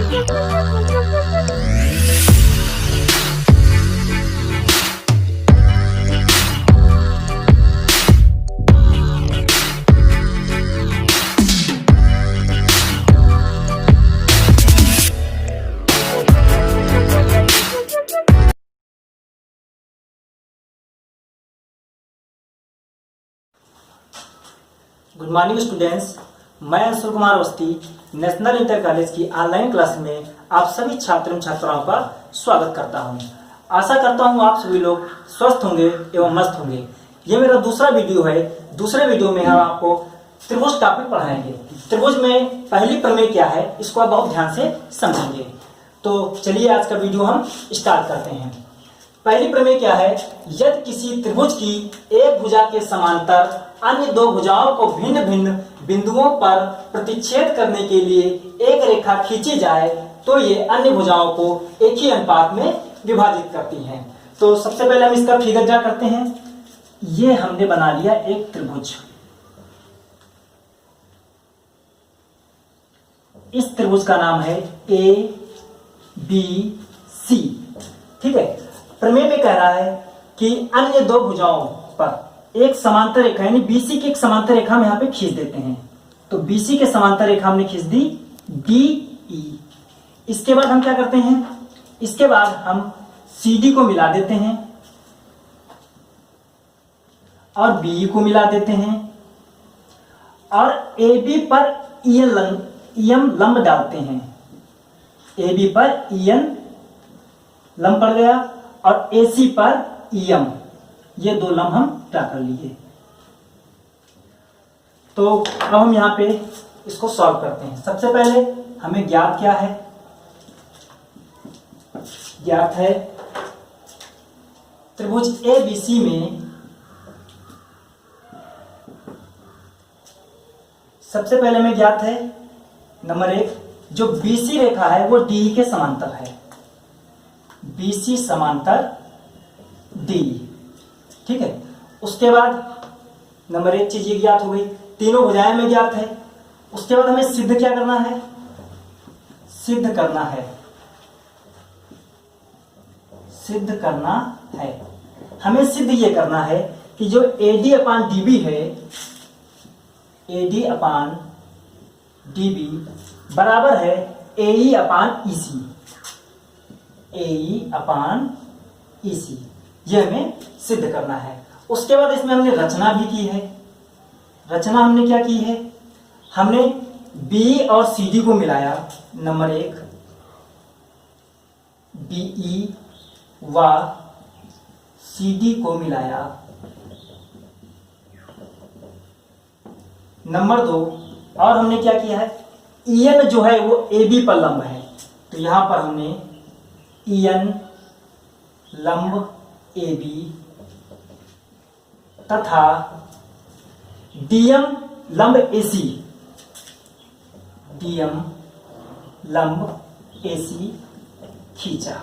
Good morning students, मैं Anshul Kumar Awasthi national inter college की online class में आप सभी छात्र एवं छात्राओं का स्वागत करता हूं। आशा करता हूं आप सभी लोग स्वस्थ होंगे एवं मस्त होंगे। ये मेरा दूसरा वीडियो है। दूसरे वीडियो में हम आपको त्रिभुज टॉपिक पढ़ाएंगे। त्रिभुज में पहली प्रमेय क्या है इसको आप बहुत ध्यान से समझेंगे। तो चलिए आज का वीडियो हम स्टार्ट करते हैं। पहली प्रमेय क्या है? यदि किसी त्रिभुज की एक भुजा के समांतर अन्य दो भुजाओं को भिन्न भिन्न बिंदुओं पर प्रतिच्छेद करने के लिए एक रेखा खींची जाए तो ये अन्य भुजाओं को एक ही अनुपात में विभाजित करती हैं। तो सबसे पहले हम इसका फिगर ड्रा करते हैं। ये हमने बना लिया एक त्रिभुज। इस त्रिभुज का नाम है ABC। ठीक है। प्रमेय में कह रहा है कि अन्य दो भुजाओं पर एक समांतर रेखा यानी BC की एक समांतर रेखा हम यहाँ पे खींच देते हैं। तो BC के समांतर रेखा हमने खींच दी DE। इसके बाद हम क्या करते हैं? इसके बाद हम CD को मिला देते हैं और BE को मिला देते हैं और AB पर EM लंब डालते हैं। AB पर EN लंब पड़ गया और AC पर EM, ये दो लंब हम ड्रा कर लिए। तो अब हम यहाँ पे इसको सॉल्व करते हैं। सबसे पहले हमें ज्ञात क्या है? ज्ञात है त्रिभुज ABC में सबसे पहले हमें ज्ञात है नंबर 1, जो BC रेखा है वो DE के समांतर है। BC समांतर DE। ठीक है। उसके बाद नंबर 1 चीज ये ज्ञात हो गई, तीनों भुजाएं में ज्ञात है। उसके बाद हमें सिद्ध क्या करना है? सिद्ध करना है। सिद्ध करना है। हमें सिद्ध ये करना है कि जो AD अपान DB है, AD अपान DB बराबर है AE अपान EC। AE अपान EC, ये हमें सिद्ध करना है। उसके बाद इसमें हमने रचना भी की है। रचना हमने क्या की है? हमने B और CD को मिलाया। नंबर 1 BE व CD को मिलाया। नंबर 2 और हमने क्या किया है? EN जो है वो AB पर लंब है, तो यहां पर हमने EN लंब AB तथा DM लंब AC, DM लंब AC खींचा।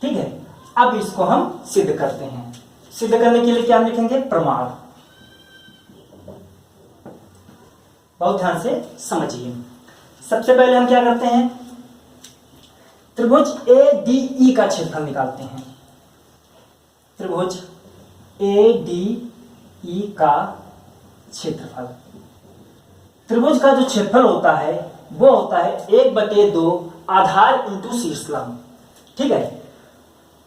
ठीक है। अब इसको हम सिद्ध करते हैं। सिद्ध करने के लिए क्या हम लिखेंगे? प्रमाण। बहुत ध्यान से समझिए। सबसे पहले हम क्या करते हैं? त्रिभुज ADE का क्षेत्रफल निकालते हैं। त्रिभुज ADE का क्षेत्रफल। त्रिभुज का जो क्षेत्रफल होता है वो होता है 1/2 आधार इंटू शीर्ष लंब। ठीक है।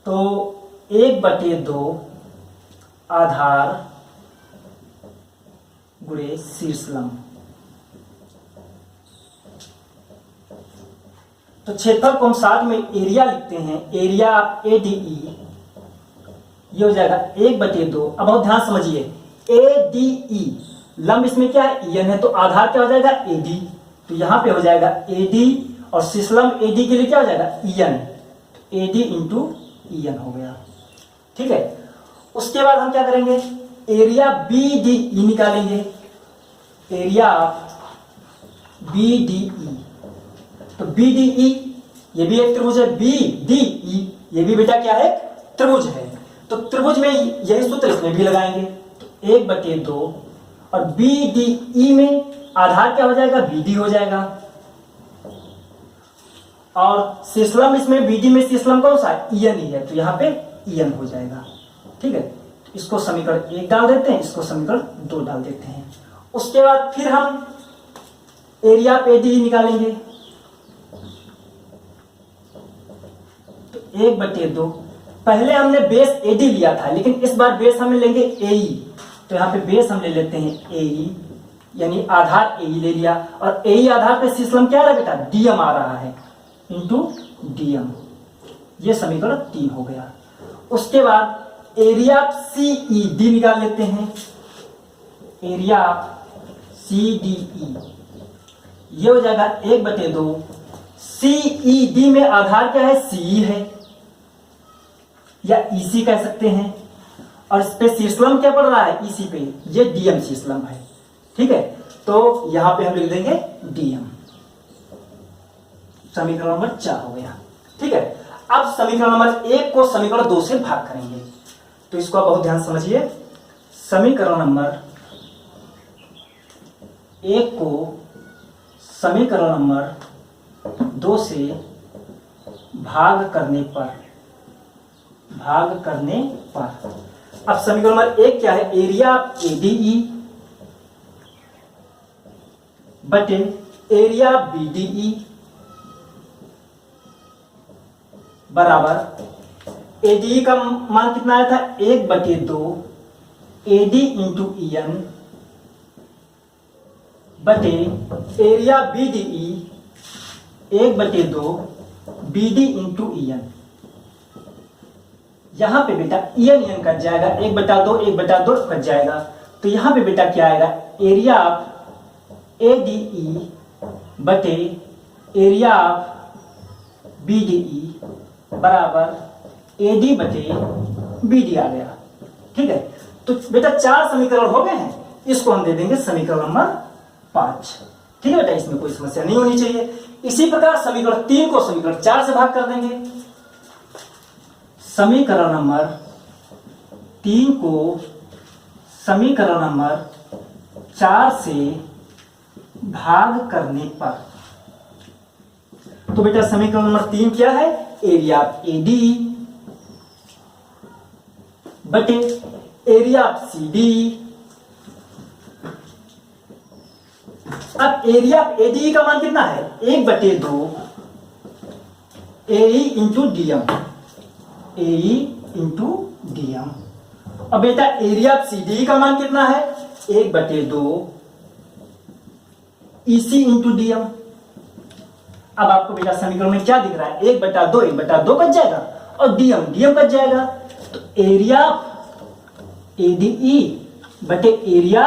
तो 1/2 आधार गुणे शीर्ष लंब। तो क्षेत्रफल को हम साथ में एरिया लिखते हैं। एरिया ADE ये हो जाएगा 1/2। अब बहुत ध्यान समझिए, ADE लंब इसमें क्या है? EN है, तो आधार क्या हो जाएगा? AD। तो यहां पे हो जाएगा AD और शीर्ष लंब AD के लिए क्या हो जाएगा? EN। AD इंटू EN हो गया। ठीक है। उसके बाद हम क्या करेंगे? एरिया BDE निकालेंगे। एरिया BDE, तो BDE ये भी एक त्रिभुज है। BDE ये भी बेटा क्या है? त्रिभुज है। तो त्रिभुज में यही सूत्र इसमें भी लगाएंगे। तो 1/2 और BDE में आधार क्या हो जाएगा? BD हो जाएगा। और शीर्षलम इसमें बीडी में शीर्षलम कौन सा है, ईएन ही है, तो यहाँ पे ईएन हो जाएगा। ठीक है, इसको समीकरण 1 डाल देते हैं, इसको समीकरण 2 डाल देते हैं। उसके बाद फिर हम एरिया ऑफ एडी निकालेंगे। तो 1/2, पहले हमने बेस एडी लिया था, लेकिन इस बार बेस हम लेंगे एई। तो यहाँ पे बेस हम ले लेते हैं एई, यानी आधार एई ले लिया, और एई आधार पे शीर्षलम क्या आ रहा है बेटा, डीएम आ रहा है, इंटू डीएम। ये समीकरण 3 हो गया। उसके बाद एरिया ऑफ सीईडी निकाल लेते हैं। एरिया ऑफ सीडीई ये हो जाएगा 1/2। सीईडी में आधार क्या है, सीई है या ईसी कह सकते हैं, और इस पे शीर्षलम क्या पड़ रहा है, ईसी पे, ये डीएम शीर्षलम है। ठीक है, तो यहां पे हम लिख देंगे डीएम। समीकरण नंबर 4 हो गया। ठीक है, अब समीकरण नंबर 1 को समीकरण 2 से भाग करेंगे, तो इसको आप बहुत ध्यान समझिए। समीकरण नंबर 1 को समीकरण नंबर 2 से भाग करने पर अब समीकरण नंबर 1 क्या है, एरिया ऑफ एडीई बटे एरिया ऑफ बीडीई बराबर एडीई का मान कितना आया था, 1/2 एडी इंटू ईएन बटे area BDE 1/2 BD into EN. यहां पे बेटा ईएन ईएन कट जाएगा, 1/2 कट जाएगा, तो यहां पे बेटा क्या आएगा, एरिया ऑफ एडीई बटे एरिया ऑफ बीडीई बराबर एडी बटे बीडी आ गया। ठीक है, तो बेटा 4 समीकरण हो गए हैं, इसको हम दे देंगे समीकरण नंबर 5। ठीक है बेटा, इसमें कोई समस्या नहीं होनी चाहिए। इसी प्रकार समीकरण 3 को समीकरण 4 से भाग कर देंगे। समीकरण नंबर 3 को समीकरण नंबर 4 से भाग करने पर, तो बेटा समीकरण नंबर 3 क्या है, एरिया ऑफ एडी बटे एरिया ऑफ सीडी। अब एरिया ऑफ एडी का मान कितना है, 1/2 एई इंटू डीएम, एई इंटू डीएम। अब बेटा एरिया ऑफ सीडी का मान कितना है, 1/2 ईसी इंटू डीएम। अब आपको बेटा समीकरण में क्या दिख रहा है, 1/2 कट जाएगा और डीएम कट जाएगा, तो एरिया एडीई बटे एरिया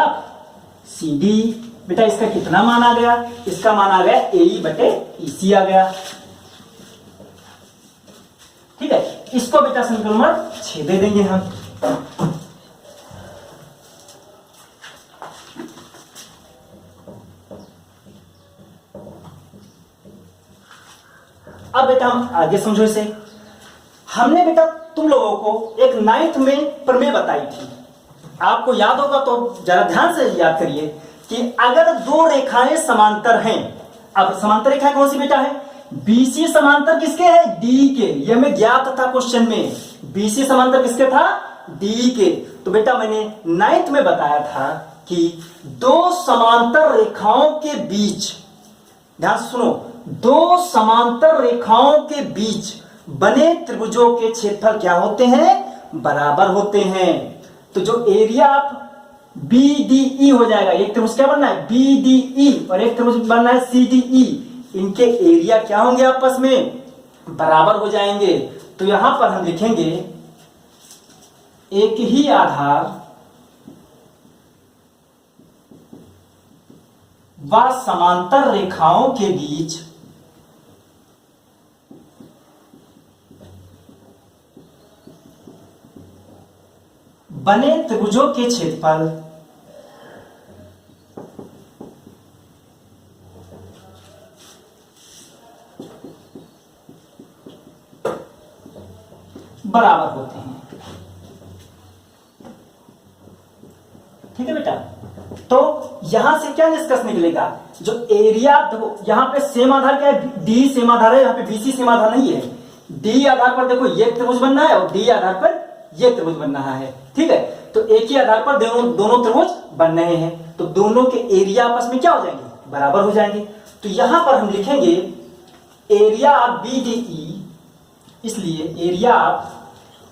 सीडी। बेटा इसका कितना मान आ गया, इसका मान आ गया एई बटे ईसी आ गया। ठीक है, इसको बेटा समीकरण नंबर 6 दे देंगे हम। अब बेटा हम आगे समझो इसे। हमने बेटा तुम लोगों को एक 9th में प्रमेय बताई थी, आपको याद होगा तो जरा ध्यान से याद करिए कि अगर 2 रेखाएं समांतर हैं, अब समांतर रेखाएं कौन सी बेटा है, बीसी समांतर किसके है, डी के। यह हमें ज्ञात था क्वेश्चन में, बीसी समांतर किसके था, डी के। तो बेटा मैंने 9th में बताया था कि 2 समांतर रेखाओं के बीच, ध्यान से सुनो, 2 समांतर रेखाओं के बीच बने त्रिभुजों के क्षेत्रफल क्या होते हैं, बराबर होते हैं। तो जो एरिया ऑफ बीडीई हो जाएगा, एक त्रिभुज क्या बनना है, बीडीई, और एक त्रिभुज बनना है सीडीई, इनके एरिया क्या होंगे, आपस में बराबर हो जाएंगे। तो यहां पर हम लिखेंगे एक ही आधार व समांतर रेखाओं के बीच बने त्रिभुजों के क्षेत्रफल बराबर होते हैं। ठीक है बेटा, तो यहां से क्या निष्कर्ष निकलेगा, जो एरिया, देखो यहाँ पे सेम आधार क्या है, डी सेम आधार है, यहाँ पे बीसी सेम आधार नहीं है। डी आधार पर देखो ये त्रिभुज बनना है और डी आधार पर ये त्रिभुज बन रहा है, ठीक है। तो एक ही आधार पर दोनों त्रिभुज बन रहे हैं, तो दोनों के एरिया आपस में क्या हो जाएंगे, बराबर हो जाएंगे। तो यहां पर हम लिखेंगे एरिया ऑफ बीडीई, इसलिए एरिया ऑफ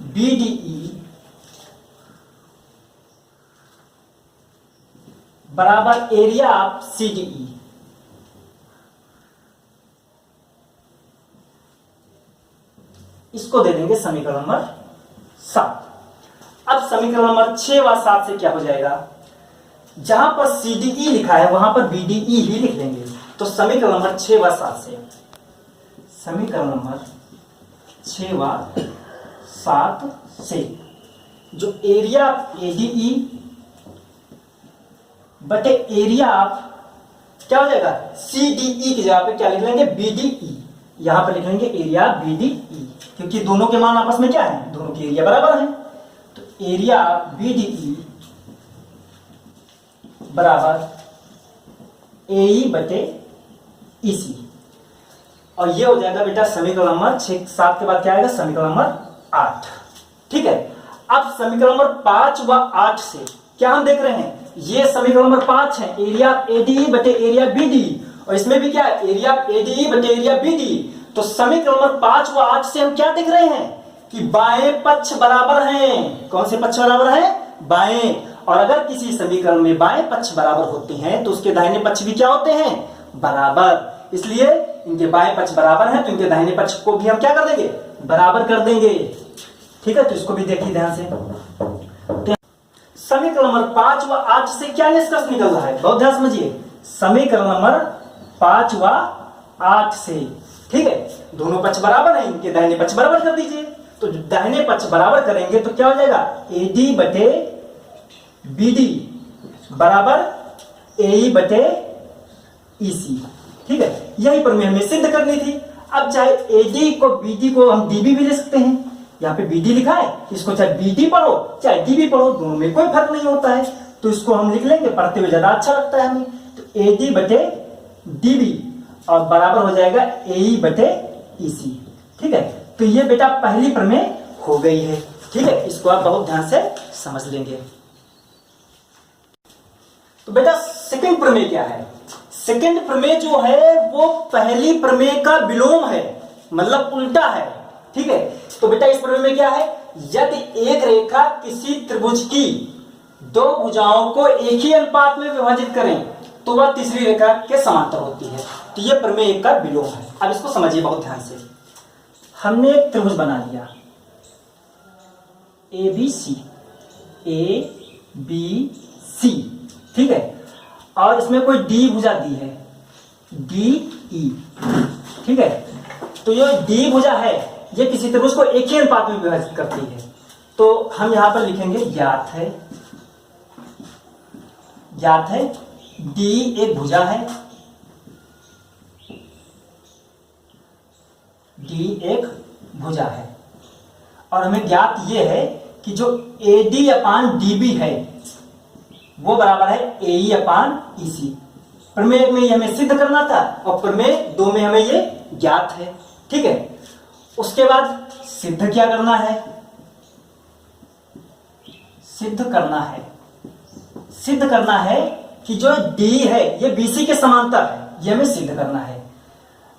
बीडीई बराबर एरिया ऑफ सीडीई। इसको दे देंगे समीकरण नंबर 7। अब समीकरण नंबर 6 व 7 से क्या हो जाएगा, जहां पर सीडीई लिखा है वहां पर बीडीई ही लिख लेंगे। तो समीकरण नंबर 6 व 7 से, समीकरण नंबर 6 व 7 से जो एरिया एडीई बटे एरिया ऑफ क्या हो जाएगा, सीडीई की जगह पे क्या लिख लेंगे, बीडीई। यहां पर लिख लेंगे एरिया बीडीई, क्योंकि दोनों के मान आपस में क्या है, दोनों के एरिया बराबर है। तो एरिया बीडीई बराबर एई बटे ईसी, और ये हो जाएगा बेटा समीकरण नंबर 6-7 के बाद क्या आएगा, समीकरण नंबर 8, ठीक है। अब समीकरण नंबर 5 व 8 से क्या हम देख रहे हैं, ये समीकरण नंबर 5 है, एरिया एडीई बटे एरिया बीडीई, और इसमें भी क्या है, एरिया एडीई बटे एरिया बीडीई। तो समीकरण नंबर 5 व 8 से हम क्या देख रहे हैं कि बाएं पक्ष बराबर हैं। कौन से पक्ष बराबर हैं, बाएं। और अगर किसी समीकरण में बाएं पक्ष बराबर होते हैं तो उसके दाहिने पक्ष भी क्या होते हैं, बराबर। इसलिए इनके बाएं पक्ष बराबर हैं तो इनके दाहिने पक्ष को भी हम क्या कर देंगे, बराबर कर देंगे, ठीक है। तो इसको भी देखिए ध्यान से। समीकरण नंबर 5 व 8 से क्या निष्कर्ष निकल रहा है, बहुत ध्यान समझिए। समीकरण नंबर 5 व 8 से, ठीक है, दोनों पक्ष बराबर हैं, इनके दाहिने पक्ष बराबर कर दीजिए। तो दाहिने पक्ष बराबर करेंगे तो क्या हो जाएगा, एडी बटे बीडी बराबर एई बटे ईसी, ठीक है। यही पर हमें सिद्ध करनी थी। अब चाहे एडी को बीडी को हम डीबी भी ले सकते हैं, यहाँ पे बीडी लिखा है, इसको चाहे बीडी पढ़ो चाहे डीबी पढ़ो, दोनों में कोई फर्क नहीं होता है। तो इसको हम लिख लेंगे, पढ़ते हुए ज्यादा अच्छा लगता है हमें। तो एडी बटे डीबी और बराबर हो जाएगा एई बटे ईसी, ठीक है। तो ये बेटा पहली प्रमेय हो गई है, ठीक है। इसको आप बहुत ध्यान से समझ लेंगे। तो बेटा सेकंड प्रमेय क्या है, सेकंड प्रमेय जो है वो पहली प्रमेय का विलोम है, मतलब उल्टा है, ठीक है। तो बेटा इस प्रमेय में क्या है, यदि एक रेखा किसी त्रिभुज की दो भुजाओं को एक ही अनुपात में विभाजित करें तो वह तीसरी रेखा के समांतर होती है। तो यह प्रमेय का विलोम है। अब इसको समझिए बहुत ध्यान से। हमने एक त्रिभुज बना लिया ABC, ABC, ठीक है, और इसमें कोई डी भुजा दी है, DE, ठीक है। तो ये डी भुजा है, ये किसी त्रिभुज को एक ही अनुपात में विभाजित करती है। तो हम यहां पर लिखेंगे ज्ञात है डी एक भुजा है, डी एक भुजा है, और हमें ज्ञात ये है कि जो AD अपान DB है वो बराबर है AE अपान EC। प्रमेय में ये हमें सिद्ध करना था और प्रमेय 2 में हमें ये ज्ञात है, ठीक है। उसके बाद सिद्ध क्या करना है, सिद्ध करना है कि जो D है ये BC के समांतर है, ये हमें सिद्ध करना है।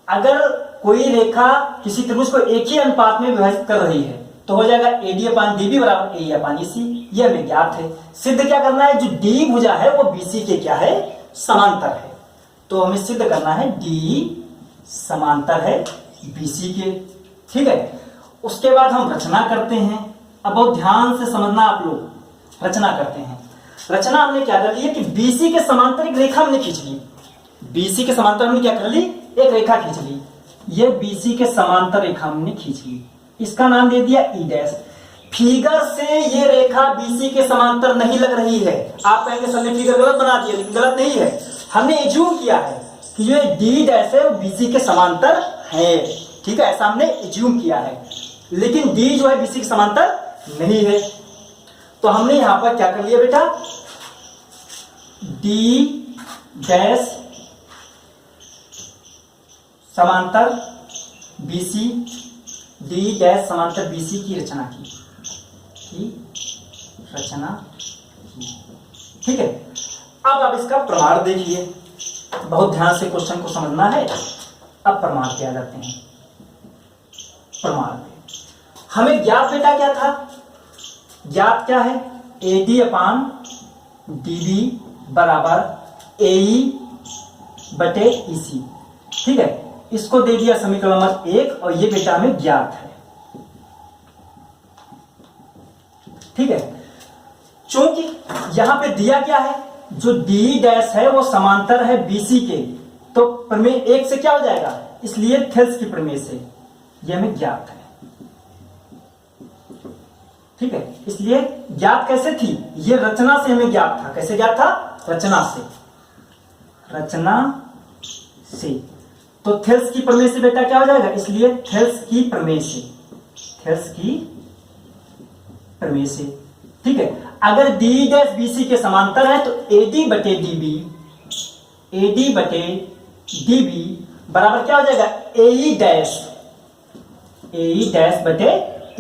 अगर कोई रेखा किसी त्रिभुज को एक ही अनुपात में विभाजित कर रही है तो हो जाएगा AD अपान DB बराबर AE अपान EC, ये हमें ज्ञात है। सिद्ध क्या करना है, जो D भुजा है वो BC के क्या है, समांतर है। तो हमें सिद्ध करना है D समांतर है BC के, ठीक है। उसके बाद हम रचना करते हैं। अब बहुत ध्यान से समझना आप लोग, रचना करते हैं। रचना हमने क्या कर ली है कि BC के समांतर एक रेखा हमने खींच ली, BC के समांतर हमने क्या कर ली, एक रेखा खींच ली। ये BC के समांतर रेखा हमने खींच ली, इसका नाम दे दिया E डैश। फिगर से ये रेखा BC के समांतर नहीं लग रही है। आप कहेंगे सर ने फिगर गलत बना दिया, लेकिन गलत नहीं है। हमने एज्यूम किया है कि ये D डैश है वो BC के समांतर है, ठीक है, ऐसा हमने एज्यूम किया है। लेकिन D जो है BC के समांतर नहीं है। तो हमने यहां पर क्या कर लिया बेटा, D डैश समांतर BC, D डैश समांतर BC की रचना की। ठीक है। अब आप इसका प्रमाण देखिए, बहुत ध्यान से क्वेश्चन को समझना है। अब प्रमाण क्या जाते हैं। प्रमाण हमें ज्ञात बेटा क्या था, ज्ञात क्या है, AD अपान DB बराबर AE बटे EC। ठीक है, इसको दे दिया समीकरण नंबर 1 और ये बेटा हमें ज्ञात है। ठीक है, चूंकि यहां पे दिया क्या है, जो D डैश है वो समांतर है BC के, तो प्रमेय 1 से क्या हो जाएगा, इसलिए थेल्स की प्रमेय से ये हमें ज्ञात है। ठीक है, इसलिए ज्ञात कैसे थी, ये रचना से हमें ज्ञात था। कैसे ज्ञात था, रचना से। रचना से तो थेल्स की प्रमेय से बेटा क्या हो जाएगा, इसलिए थेल्स की प्रमेय से, थेल्स की प्रमेय से। ठीक है, अगर D डैश BC के समांतर है तो AD बटे DB, AD बटे DB बराबर क्या हो जाएगा, AE डैश, AE डैश बटे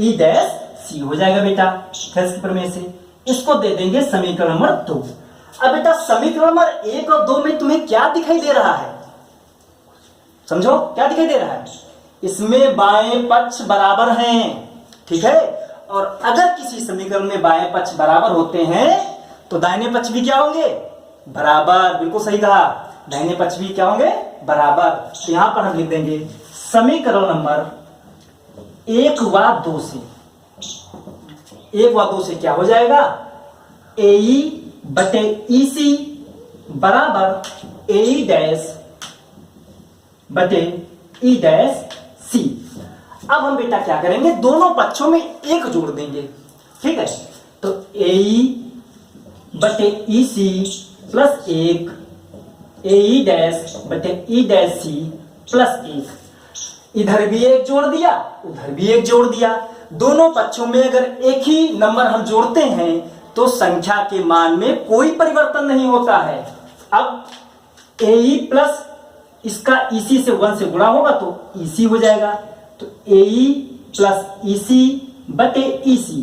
E डैश C हो जाएगा बेटा थेल्स की प्रमेय से। इसको दे देंगे समीकरण नंबर 2। अब बेटा समीकरण नंबर 1 और 2 में तुम्हें क्या दिखाई दे रहा है, समझो क्या दिखाई दे रहा है, इसमें बाएं पक्ष बराबर हैं। ठीक है, और अगर किसी समीकरण में बाएं पक्ष बराबर होते हैं तो दाहिने पक्ष भी क्या होंगे, बराबर। बिल्कुल सही कहा, दाहिने पक्ष भी क्या होंगे, बराबर। तो यहां पर हम लिख देंगे समीकरण नंबर 1 व 2 से, 1 व 2 से क्या हो जाएगा, AE बटे EC बराबर AE डैश बटे E डैश C। अब हम बेटा क्या करेंगे, दोनों पक्षों में 1 जोड़ देंगे। ठीक है, तो AE बटे EC प्लस 1 AE डैश बटे E डैश C प्लस 1। इधर भी 1 जोड़ दिया, उधर भी 1 जोड़ दिया। दोनों पक्षों में अगर एक ही नंबर हम जोड़ते हैं तो संख्या के मान में कोई परिवर्तन नहीं होता है। अब AE प्लस इसका EC से 1 से गुणा होगा तो EC हो जाएगा। तो AE प्लस EC बटे EC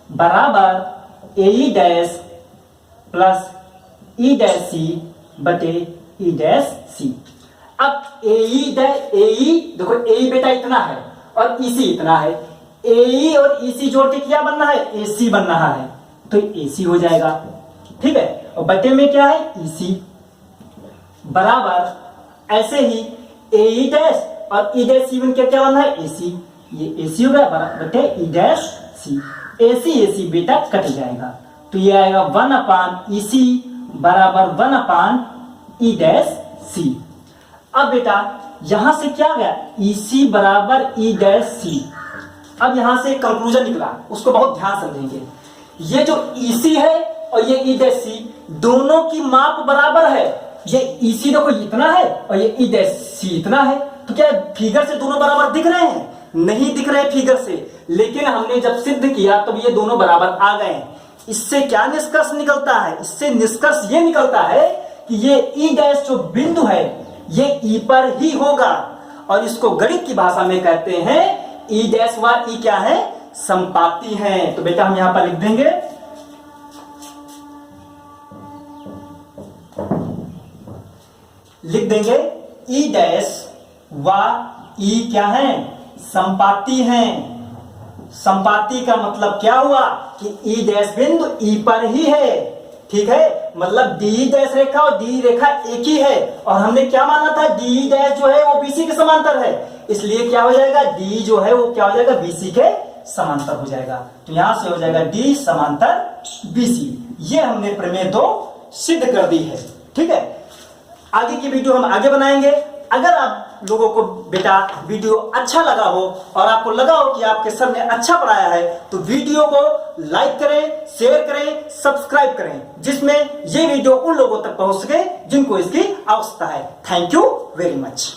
बराबर AE dash plus E dash C बटे E डैश C। अब AE देखो AE बेटा इतना है और EC इतना है, AE और EC जोड़ के क्या बनना है, AC बन रहा है, तो AC हो जाएगा। ठीक है, और बटे में क्या है, EC बराबर ऐसे ही AE डैश और E डैश C बन के क्या बनना है, AC। ये AC हो गया बटे E डैश C। AC बेटा कट जाएगा तो ये आएगा 1 अपान EC बराबर 1 अपान E डैश C। अब बेटा यहां से क्या गया, EC बराबर E डैश C। अब यहां से कंक्लूजन निकला, उसको बहुत ध्यान समझेंगे। ये जो EC है और ये E डैश C दोनों की माप बराबर है। ये EC देखो इतना है और ये E डैश C इतना है, तो क्या फिगर से दोनों बराबर दिख रहे हैं, नहीं दिख रहे फिगर से, लेकिन हमने जब सिद्ध किया तब ये दोनों बराबर आ गए। इससे क्या निष्कर्ष निकलता है, इससे निष्कर्ष ये निकलता है कि ये E डैश जो बिंदु है ये E पर ही होगा, और इसको गणित की भाषा में कहते हैं E डैश व E क्या है, संपाती हैं। तो बेटा हम यहां पर लिख देंगे E डैश व E क्या है, संपाती हैं। संपाती का मतलब क्या हुआ कि E डैश बिंदु E पर ही है। ठीक है, मतलब D डैश रेखा और D रेखा एक ही है, और हमने क्या माना था, D डैश जो है वो BC के समांतर है, इसलिए क्या हो जाएगा, D जो है वो क्या हो जाएगा, BC के समांतर हो जाएगा। तो यहां से हो जाएगा D समांतर BC। ये हमने प्रमेय 2 सिद्ध कर दी है। ठीक है, आगे की वीडियो हम आगे बनाएंगे। अगर आप लोगों को बेटा वीडियो अच्छा लगा हो और आपको लगा हो कि आपके सर ने अच्छा पढ़ाया है तो वीडियो को लाइक करें, शेयर करें, सब्सक्राइब करें, जिसमें ये वीडियो उन लोगों तक पहुंच सके जिनको इसकी आवश्यकता है। Thank you very much.